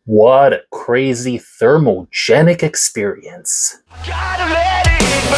What a crazy thermogenic experience. Gotta let it burn.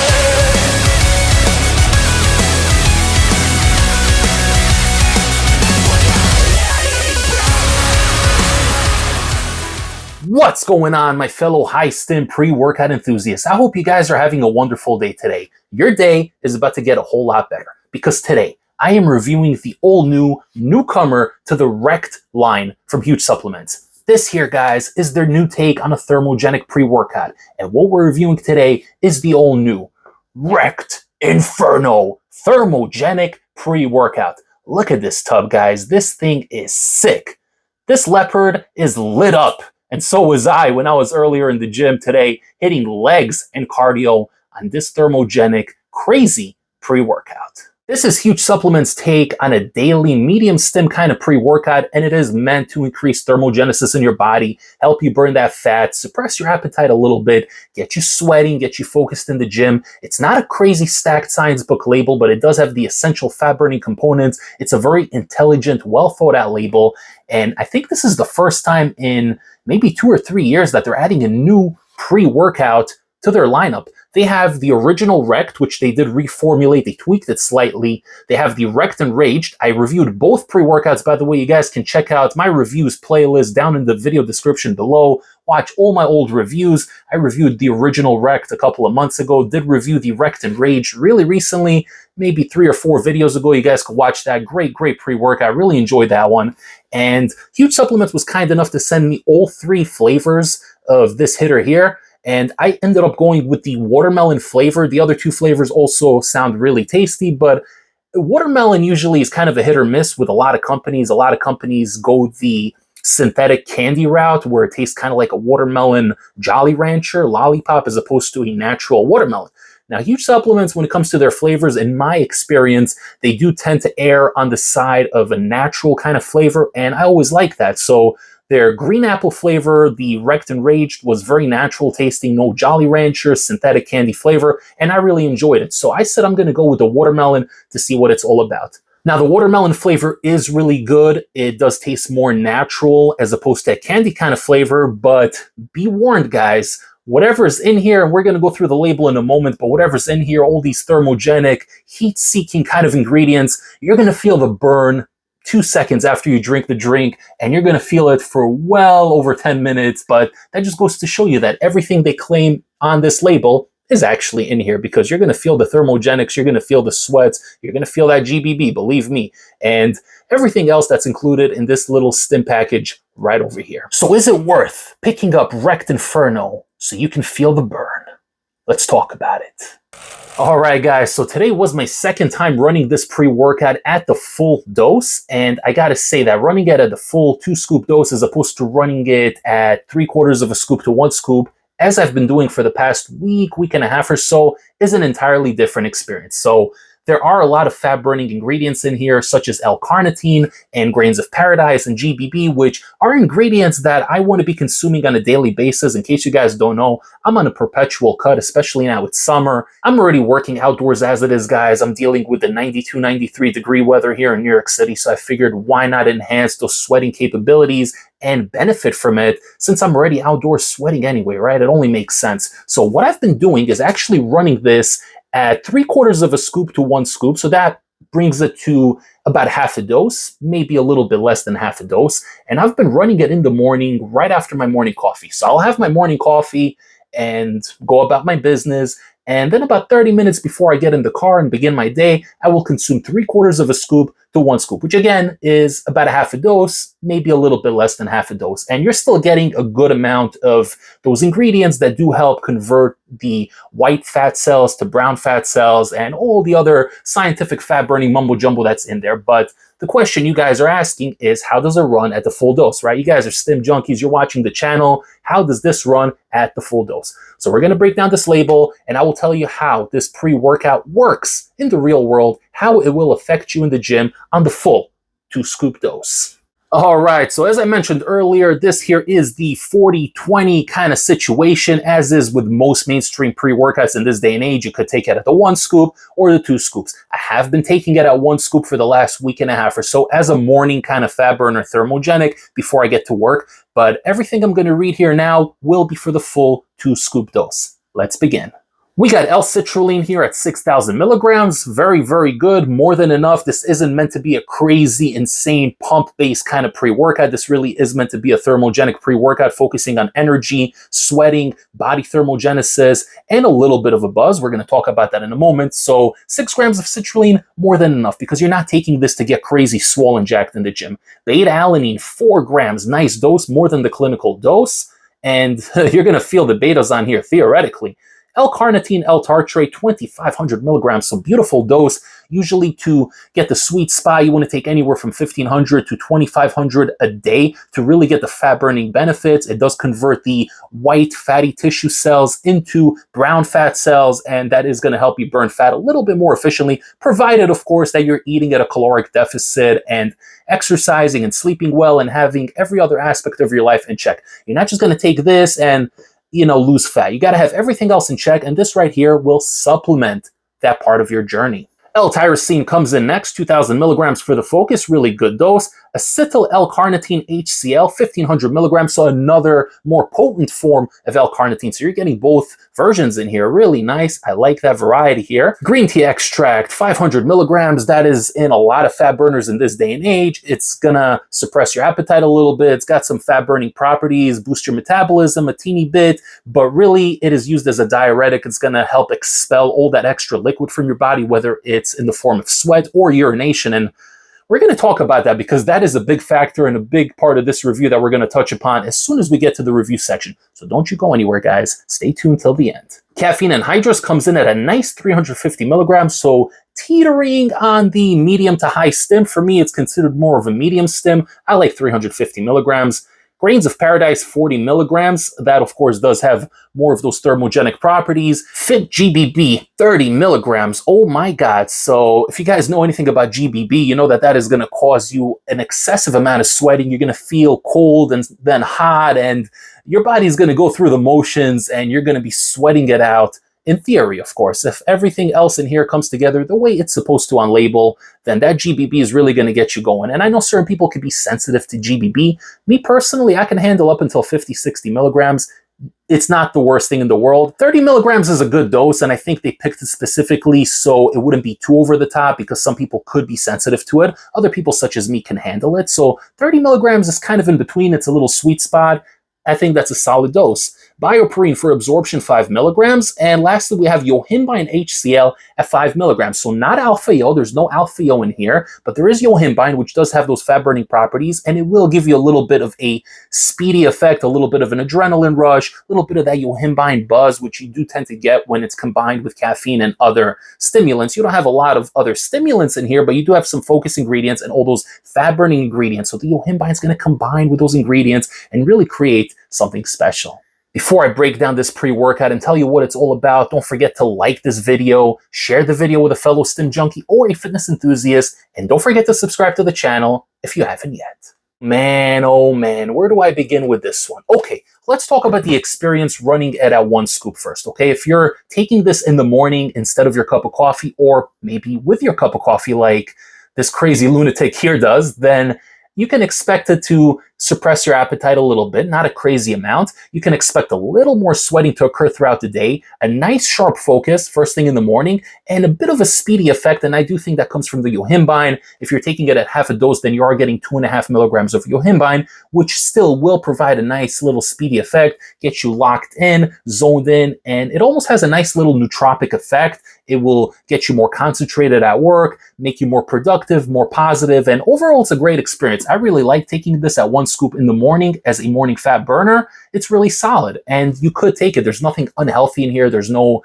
What's going on, my fellow high stim pre-workout enthusiasts? I hope you guys are having a wonderful day today. Your day is about to get a whole lot better because today I am reviewing the all-new newcomer to the Rect line from Huge Supplements. This here, guys, is their new take on a thermogenic pre-workout. And what we're reviewing today is the all-new Rect Inferno thermogenic pre-workout. Look at this tub, guys. This thing is sick. This leopard is lit up. And so was I when I was earlier in the gym today, hitting legs and cardio on this thermogenic, crazy pre-workout. This is Huge Supplements' take on a daily medium stim kind of pre-workout, and it is meant to increase thermogenesis in your body, help you burn that fat, suppress your appetite a little bit, get you sweating, get you focused in the gym. It's not a crazy stacked science book label, but it does have the essential fat burning components. It's a very intelligent, well thought out label, and I think this is the first time in maybe 2 or 3 years that they're adding a new pre-workout to their lineup. They have the original Rect, which they did reformulate. They tweaked it slightly. They have the Rect Enraged. I reviewed both pre-workouts. By the way, you guys can check out my reviews playlist down in the video description below. Watch all my old reviews. I reviewed the original Rect a couple of months ago. Did review the Rect Enraged really recently, maybe 3 or 4 videos ago. You guys can watch that. Great pre-workout. Really enjoyed that one. And Huge Supplements was kind enough to send me all 3 flavors of this hitter here. And I ended up going with the watermelon flavor. The other 2 flavors also sound really tasty, but watermelon usually is kind of a hit or miss with a lot of companies. A lot of companies go the synthetic candy route where it tastes kind of like a watermelon Jolly Rancher lollipop as opposed to a natural watermelon. Now, Huge Supplements, when it comes to their flavors, in my experience, they do tend to err on the side of a natural kind of flavor, and I always like that. So their green apple flavor, the Rect Enraged, was very natural tasting, no Jolly Rancher, synthetic candy flavor, and I really enjoyed it. So I said I'm going to go with the watermelon to see what it's all about. Now, the watermelon flavor is really good. It does taste more natural as opposed to a candy kind of flavor, but be warned, guys. Whatever's in here, and we're going to go through the label in a moment, but whatever's in here, all these thermogenic, heat-seeking kind of ingredients, you're going to feel the burn 2 seconds after you drink the drink, and you're going to feel it for well over 10 minutes. But that just goes to show you that everything they claim on this label is actually in here, because you're going to feel the thermogenics, you're going to feel the sweats, you're going to feel that GBB, believe me, and everything else that's included in this little stim package right over here. So is it worth picking up Rect Inferno so you can feel the burn? Let's talk about it. All right, guys, so today was my second time running this pre-workout at the full dose, and I gotta say that running it at the full 2-scoop dose as opposed to running it at 3/4 of a scoop to 1 scoop, as I've been doing for the past week and a half or so, is an entirely different experience. So there are a lot of fat-burning ingredients in here, such as L-carnitine and grains of paradise and GBB, which are ingredients that I want to be consuming on a daily basis. In case you guys don't know, I'm on a perpetual cut, especially now it's summer. I'm already working outdoors as it is, guys. I'm dealing with the 92, 93 degree weather here in New York City, so I figured why not enhance those sweating capabilities and benefit from it, since I'm already outdoors sweating anyway, right? It only makes sense. So what I've been doing is actually running this at 3/4 of a scoop to 1 scoop. So that brings it to about half a dose, maybe a little bit less than half a dose. And I've been running it in the morning right after my morning coffee. So I'll have my morning coffee and go about my business. And then about 30 minutes before I get in the car and begin my day, I will consume 3/4 of a scoop to 1 scoop, which again is about a half a dose, maybe a little bit less than half a dose. And you're still getting a good amount of those ingredients that do help convert the white fat cells to brown fat cells and all the other scientific fat burning mumbo jumbo that's in there. But the question you guys are asking is, how does it run at the full dose, right? You guys are stim junkies, you're watching the channel. How does this run at the full dose? So we're going to break down this label, and I will tell you how this pre-workout works in the real world, how it will affect you in the gym on the full 2-scoop dose. All right, so as I mentioned earlier, this here is the 40-20 kind of situation, as is with most mainstream pre-workouts in this day and age. You could take it at the 1 scoop or the 2 scoops. I have been taking it at 1 scoop for the last week and a half or so as a morning kind of fat burner thermogenic before I get to work, but everything I'm going to read here now will be for the full 2 scoop dose. Let's begin. We got L-citrulline here at 6,000 milligrams. Very, very good. More than enough. This isn't meant to be a crazy, insane, pump-based kind of pre-workout. This really is meant to be a thermogenic pre-workout focusing on energy, sweating, body thermogenesis, and a little bit of a buzz. We're going to talk about that in a moment. So 6 grams of citrulline, more than enough, because you're not taking this to get crazy swollen jacked in the gym. Beta-alanine, 4 grams. Nice dose, more than the clinical dose. And you're going to feel the betas on here, theoretically. L-carnitine, L-tartrate, 2,500 milligrams, so beautiful dose. Usually to get the sweet spot, you want to take anywhere from 1,500 to 2,500 a day to really get the fat-burning benefits. It does convert the white fatty tissue cells into brown fat cells, and that is going to help you burn fat a little bit more efficiently, provided, of course, that you're eating at a caloric deficit and exercising and sleeping well and having every other aspect of your life in check. You're not just going to take this and lose fat. You got to have everything else in check, and this right here will supplement that part of your journey. L-tyrosine comes in next, 2,000 milligrams for the focus, really good dose. Acetyl L-carnitine HCl, 1,500 milligrams, so another more potent form of L-carnitine. So you're getting both versions in here, really nice. I like that variety here. Green tea extract, 500 milligrams. That is in a lot of fat burners in this day and age. It's gonna suppress your appetite a little bit. It's got some fat burning properties, boost your metabolism a teeny bit, but really it is used as a diuretic. It's gonna help expel all that extra liquid from your body, whether it's in the form of sweat or urination. And we're going to talk about that because that is a big factor and a big part of this review that we're going to touch upon as soon as we get to the review section. So don't you go anywhere, guys. Stay tuned till the end. Caffeine anhydrous comes in at a nice 350 milligrams, so teetering on the medium to high stim. For me, it's considered more of a medium stim. I like 350 milligrams. Grains of Paradise, 40 milligrams. That, of course, does have more of those thermogenic properties. Fit GBB, 30 milligrams. Oh my God. So if you guys know anything about GBB, you know that that is going to cause you an excessive amount of sweating. You're going to feel cold and then hot, and your body's going to go through the motions, and you're going to be sweating it out. In theory, of course, if everything else in here comes together the way it's supposed to on label, then that GBB is really going to get you going. And I know certain people can be sensitive to GBB. Me personally, I can handle up until 50, 60 milligrams. It's not the worst thing in the world. 30 milligrams is a good dose, and I think they picked it specifically so it wouldn't be too over the top because some people could be sensitive to it. Other people, such as me, can handle it. So 30 milligrams is kind of in between. It's a little sweet spot. I think that's a solid dose. Bioperine for absorption, 5 milligrams. And lastly, we have yohimbine HCl at 5 milligrams. So not alpha-yo, there's no alpha-yo in here, but there is yohimbine, which does have those fat-burning properties, and it will give you a little bit of a speedy effect, a little bit of an adrenaline rush, a little bit of that yohimbine buzz, which you do tend to get when it's combined with caffeine and other stimulants. You don't have a lot of other stimulants in here, but you do have some focus ingredients and all those fat-burning ingredients. So the yohimbine is going to combine with those ingredients and really create something special. Before I break down this pre-workout and tell you what it's all about, don't forget to like this video, share the video with a fellow stim junkie or a fitness enthusiast, and don't forget to subscribe to the channel if you haven't yet. Man, oh man, where do I begin with this one? Okay, let's talk about the experience running it at 1 scoop first, okay? If you're taking this in the morning instead of your cup of coffee, or maybe with your cup of coffee like this crazy lunatic here does, then you can expect it to suppress your appetite a little bit, not a crazy amount. You can expect a little more sweating to occur throughout the day, a nice sharp focus first thing in the morning, and a bit of a speedy effect. And I do think that comes from the yohimbine. If you're taking it at half a dose, then you are getting 2.5 milligrams of yohimbine, which still will provide a nice little speedy effect, get you locked in, zoned in, and it almost has a nice little nootropic effect. It will get you more concentrated at work, make you more productive, more positive, and overall it's a great experience. I really like taking this at 1 scoop in the morning as a morning fat burner. It's really solid, and you could take it. There's nothing unhealthy in here. There's no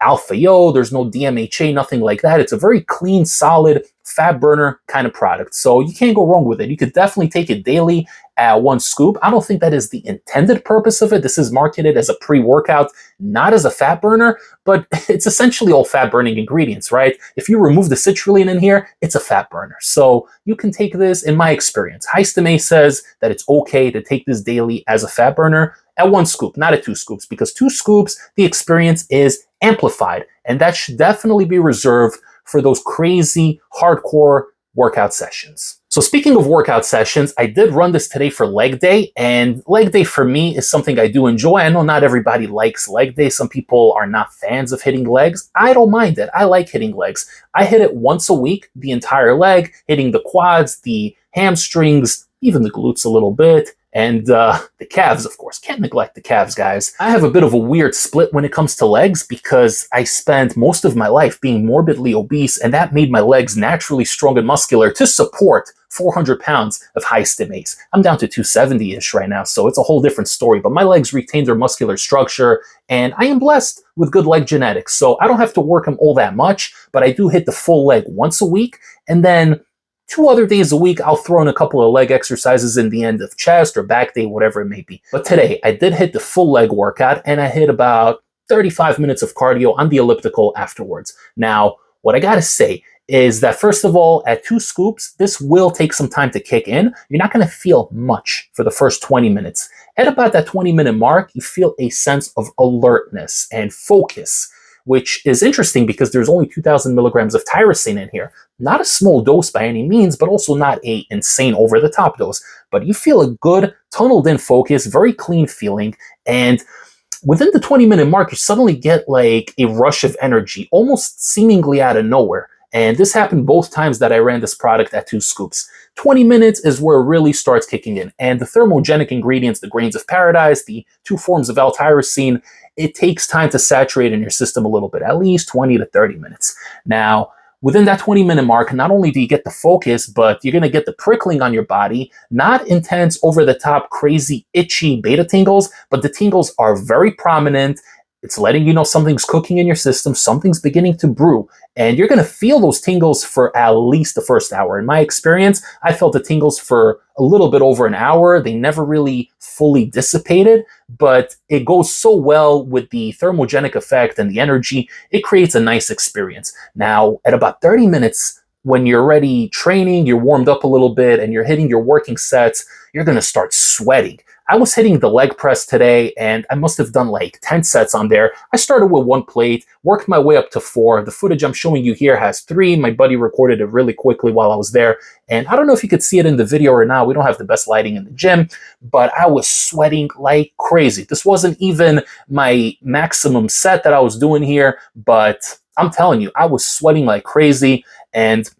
alpha-yo, there's no DMHA, nothing like that. It's a very clean, solid fat burner kind of product. So you can't go wrong with it. You could definitely take it daily at one scoop. I don't think that is the intended purpose of it. This is marketed as a pre-workout, not as a fat burner, but it's essentially all fat burning ingredients, right? If you remove the citrulline in here, it's a fat burner. So you can take this, in my experience. HiStim says that it's okay to take this daily as a fat burner at one scoop, not at two scoops, because two scoops, the experience is amplified, and that should definitely be reserved for those crazy, hardcore workout sessions. So speaking of workout sessions, I did run this today for leg day, and leg day for me is something I do enjoy. I know not everybody likes leg day. Some people are not fans of hitting legs. I don't mind it. I like hitting legs. I hit it once a week, the entire leg, hitting the quads, the hamstrings, even the glutes a little bit, and the calves, of course. Can't neglect the calves, guys. I have a bit of a weird split when it comes to legs because I spent most of my life being morbidly obese, and that made my legs naturally strong and muscular to support 400 pounds of HiStim. I'm down to 270-ish right now, so it's a whole different story, but my legs retain their muscular structure, and I am blessed with good leg genetics, so I don't have to work them all that much, but I do hit the full leg once a week, and then 2 other days a week, I'll throw in a couple of leg exercises in the end of chest or back day, whatever it may be. But today, I did hit the full leg workout, and I hit about 35 minutes of cardio on the elliptical afterwards. Now, what I gotta say is that, first of all, at 2 scoops, this will take some time to kick in. You're not gonna feel much for the first 20 minutes. At about that 20-minute mark, you feel a sense of alertness and focus, which is interesting because there's only 2,000 milligrams of tyrosine in here. Not a small dose by any means, but also not a insane over-the-top dose. But you feel a good, tunneled-in focus, very clean feeling, and within the 20-minute mark, you suddenly get like a rush of energy, almost seemingly out of nowhere. And this happened both times that I ran this product at 2 scoops. 20 minutes is where it really starts kicking in. And the thermogenic ingredients, the grains of paradise, the 2 forms of L-tyrosine, it takes time to saturate in your system a little bit, at least 20 to 30 minutes. Now, within that 20-minute mark, not only do you get the focus, but you're going to get the prickling on your body, not intense, over-the-top, crazy, itchy beta tingles, but the tingles are very prominent. It's letting you know something's cooking in your system, something's beginning to brew, and you're going to feel those tingles for at least the first hour. In my experience, I felt the tingles for a little bit over an hour. They never really fully dissipated, but it goes so well with the thermogenic effect and the energy, it creates a nice experience. Now, at about 30 minutes, when you're already training, you're warmed up a little bit, and you're hitting your working sets, you're going to start sweating. I was hitting the leg press today, and I must have done like 10 sets on there. I started with 1 plate, worked my way up to 4. The footage I'm showing you here has 3. My buddy recorded it really quickly while I was there, and I don't know if you could see it in the video or not. We don't have the best lighting in the gym, but I was sweating like crazy. This wasn't even my maximum set that I was doing here, but I'm telling you, I was sweating like crazy, and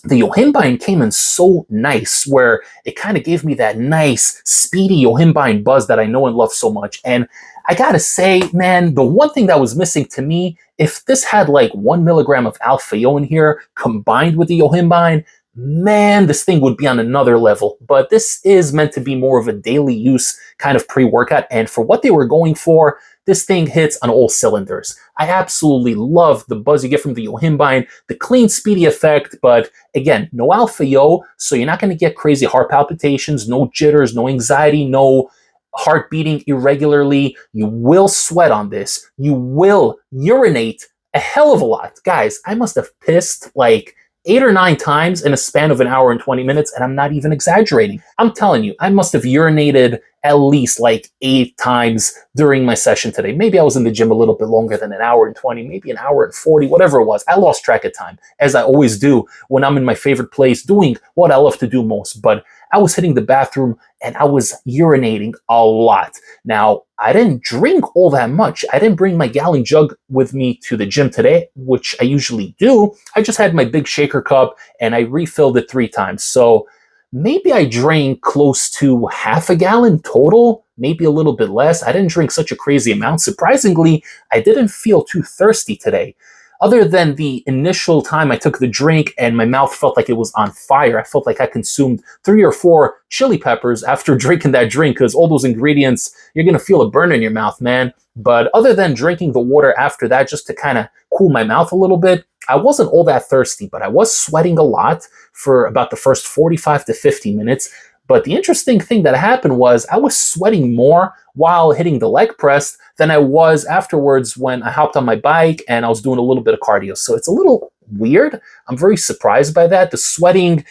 the yohimbine came in so nice, where it kind of gave me that nice, speedy yohimbine buzz that I know and love so much. And I gotta say, man, the one thing that was missing to me, if this had like 1 milligram of alpha-yo in here combined with the yohimbine, man, this thing would be on another level. But this is meant to be more of a daily use kind of pre-workout, and for what they were going for, this thing hits on all cylinders. I absolutely love the buzz you get from the yohimbine, the clean, speedy effect, but again, no alpha-yo, so you're not going to get crazy heart palpitations, no jitters, no anxiety, no heart beating irregularly. You will sweat on this. You will urinate a hell of a lot. Guys, I must have pissed like 8 or 9 times in a span of an hour and 20 minutes, and I'm not even exaggerating. I'm telling you, I must have urinated at least like 8 times during my session today. Maybe I was in the gym a little bit longer than an hour and 20, maybe an hour and 40, whatever it was. I lost track of time, as I always do when I'm in my favorite place doing what I love to do most. But I was hitting the bathroom and I was urinating a lot. Now, I didn't drink all that much. I didn't bring my gallon jug with me to the gym today, which I usually do. I just had my big shaker cup and I refilled it 3 times. So maybe I drank close to half a gallon total, maybe a little bit less. I didn't drink such a crazy amount. Surprisingly, I didn't feel too thirsty today. Other than the initial time I took the drink and my mouth felt like it was on fire. I felt like I consumed 3 or 4 chili peppers after drinking that drink, because all those ingredients, you're going to feel a burn in your mouth, man. But other than drinking the water after that, just to kind of cool my mouth a little bit, I wasn't all that thirsty, but I was sweating a lot for about the first 45 to 50 minutes. But the interesting thing that happened was I was sweating more while hitting the leg press than I was afterwards when I hopped on my bike and I was doing a little bit of cardio. So it's a little weird. I'm very surprised by that. The sweating,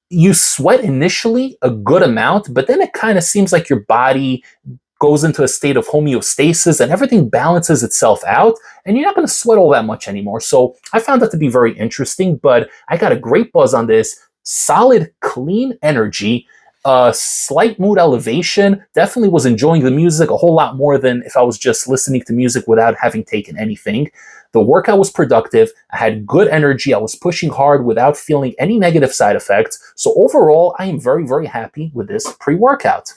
you sweat initially a good amount, but then it kind of seems like your body goes into a state of homeostasis and everything balances itself out, and you're not going to sweat all that much anymore. So I found that to be very interesting, but I got a great buzz on this. Solid, clean energy, slight mood elevation. Definitely was enjoying the music a whole lot more than if I was just listening to music without having taken anything. The workout was productive. I had good energy. I was pushing hard without feeling any negative side effects. So overall, I am very, very happy with this pre-workout.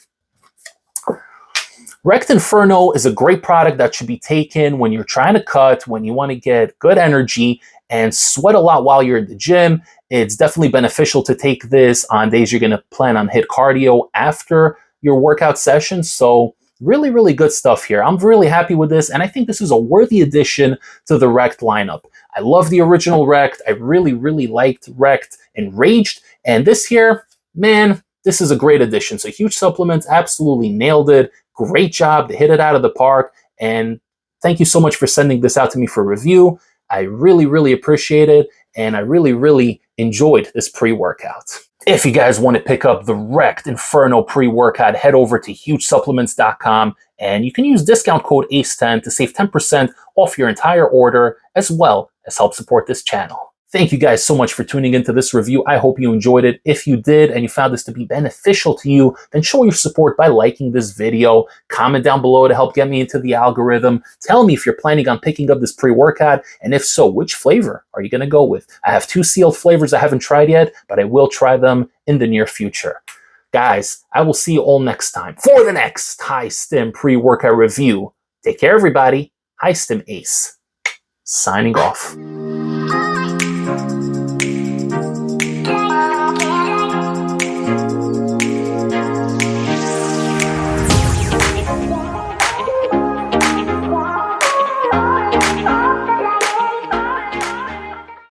Rect Inferno is a great product that should be taken when you're trying to cut, when you want to get good energy and sweat a lot while you're in the gym. It's definitely beneficial to take this on days you're going to plan on hit cardio after your workout session. So really, really good stuff here. I'm really happy with this, and I think this is a worthy addition to the Rect lineup. I love the original Rect. I really, really liked Rect Enraged, and this here, man, this is a great addition. So Huge Supplements absolutely nailed it. Great job to hit it out of the park. And thank you so much for sending this out to me for review. I really, really appreciate it. And I really, really enjoyed this pre-workout. If you guys want to pick up the Rect Inferno pre-workout, head over to hugesupplements.com and you can use discount code ACE10 to save 10% off your entire order, as well as help support this channel. Thank you guys so much for tuning into this review. I hope you enjoyed it. If you did and you found this to be beneficial to you, then show your support by liking this video. Comment down below to help get me into the algorithm. Tell me if you're planning on picking up this pre-workout, and if so, which flavor are you going to go with? I have 2 sealed flavors I haven't tried yet, but I will try them in the near future. Guys, I will see you all next time for the next High Stim pre-workout review. Take care, everybody. High Stim Ace, signing off.